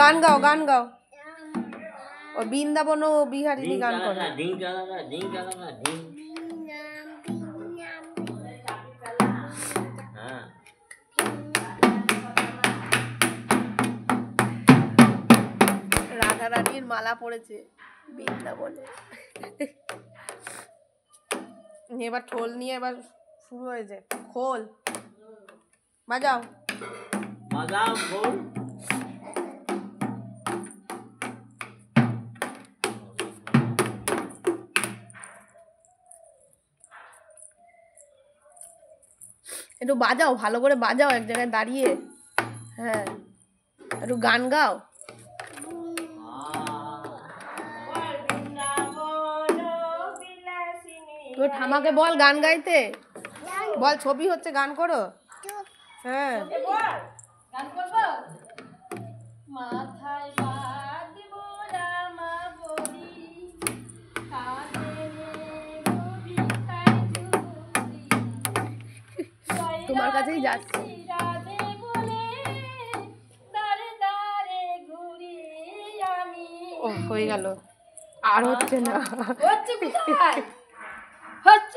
গান গাও গান গাও। ও বৃন্দাবন ও বিহারিনী গান করে। রাধা রানীর মালা পড়েছে বৃন্দাবনে। এবার ঢোল নিয়ে এবার শুরু হয়েছে। খোল বাজাও বাজাও খোল। একটু বাজাও, ভালো করে বাজাও এক জায়গায় দাঁড়িয়ে। হ্যাঁ একটু গান গাও। তোর ঠামাকে বল গান গাইতে, বল ছবি হচ্ছে গান করো। হ্যাঁ গান করবো। মাথায় বাঁধব রামা বড়ি, তোমার কাছেই যাচ্ছি। ও হয়ে গেল, আর হচ্ছে না। হচ্ছে কোথায়? হচ্ছে